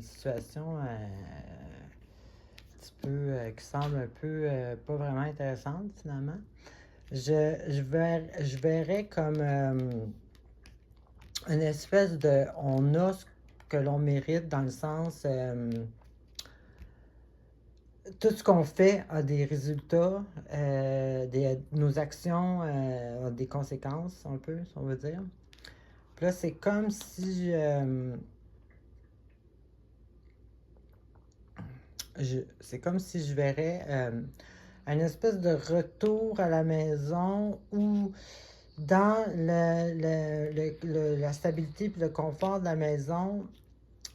une situation petit peu qui semble un peu pas vraiment intéressante finalement. Je verrais comme une espèce de... On a ce que l'on mérite dans le sens... tout ce qu'on fait a des résultats, nos actions ont des conséquences, un peu, si on veut dire. Puis là, c'est comme si c'est comme si je verrais une espèce de retour à la maison où dans la stabilité et le confort de la maison,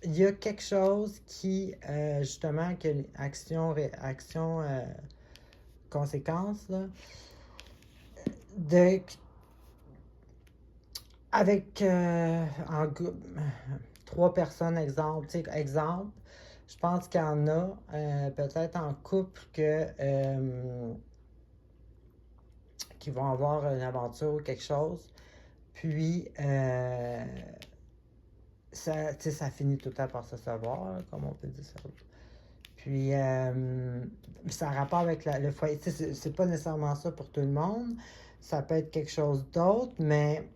il y a quelque chose qui, justement, qui a une action conséquence, là, de, avec trois personnes, exemple, je pense qu'il y en a, peut-être en couple, qui vont avoir une aventure ou quelque chose, puis ça finit tout le temps par se savoir, comme on peut dire ça. Puis, ça a rapport avec le foyer. C'est pas nécessairement ça pour tout le monde. Ça peut être quelque chose d'autre, mais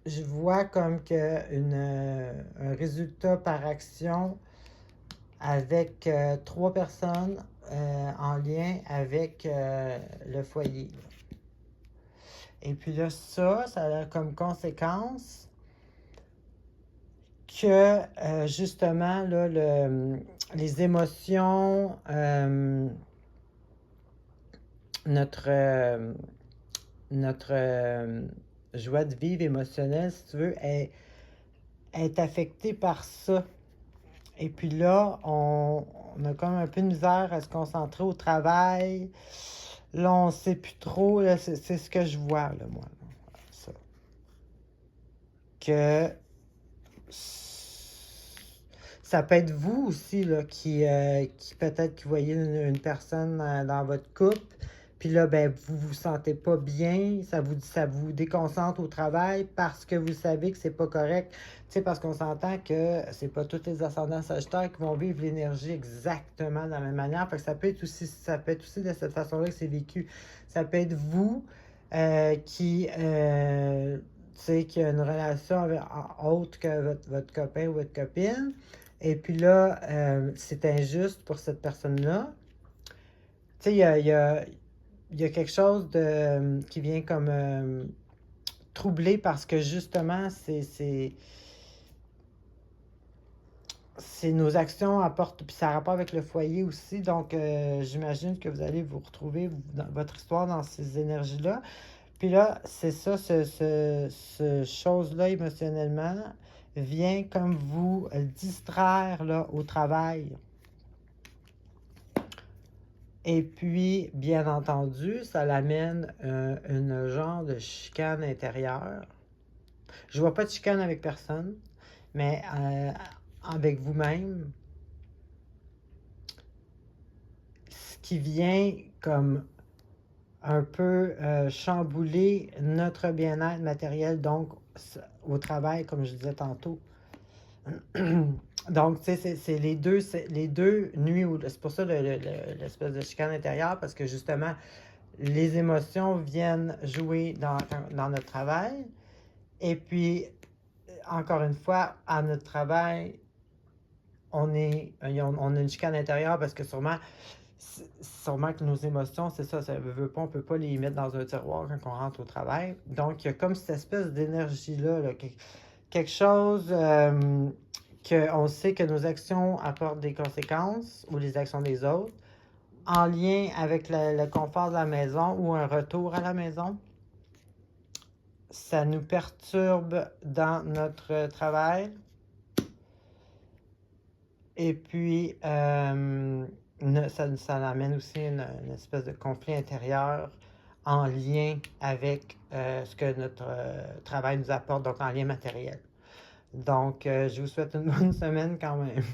je vois comme que un résultat par action avec trois personnes en lien avec le foyer. Et puis là, ça a comme conséquence que justement, là, les émotions, notre joie de vivre émotionnelle, si tu veux, est affectée par ça. Et puis là, on a comme un peu de misère à se concentrer au travail. Là, on ne sait plus trop. Là, c'est ce que je vois, là, moi. Là, ça. Que ça peut être vous aussi, là, qui peut-être qui voyez une personne dans votre couple. Puis là, ben, vous vous sentez pas bien, ça vous déconcentre au travail parce que vous savez que c'est pas correct. Tu sais, parce qu'on s'entend que c'est pas tous les ascendants sagittaires qui vont vivre l'énergie exactement de la même manière. Fait que ça peut être aussi de cette façon-là que c'est vécu. Ça peut être vous qui a une relation autre que votre copain ou votre copine. Et puis là, c'est injuste pour cette personne-là. Tu sais, il y a quelque chose qui vient comme troubler parce que justement, c'est nos actions apportent, puis ça a rapport avec le foyer aussi. Donc, j'imagine que vous allez vous retrouver dans votre histoire dans ces énergies-là. Puis là, c'est ça, ce chose-là émotionnellement vient comme vous distraire là, au travail. Et puis, bien entendu, ça l'amène une genre de chicane intérieure. Je vois pas de chicane avec personne, mais avec vous-même, ce qui vient comme un peu chambouler notre bien-être matériel, donc au travail, comme je disais tantôt. Donc, tu sais, c'est les deux nuits, c'est pour ça l'espèce de chicane intérieure, parce que justement, les émotions viennent jouer dans notre travail. Et puis, encore une fois, à notre travail, on a une chicane intérieure parce que sûrement que nos émotions, c'est ça veut pas, on peut pas les mettre dans un tiroir quand on rentre au travail. Donc, il y a comme cette espèce d'énergie-là, là, quelque chose qu'on sait que nos actions apportent des conséquences ou les actions des autres en lien avec le confort de la maison ou un retour à la maison. Ça nous perturbe dans notre travail. Et puis, ça amène aussi une espèce de conflit intérieur en lien avec ce que notre travail nous apporte, donc en lien matériel. Donc, je vous souhaite une bonne semaine quand même.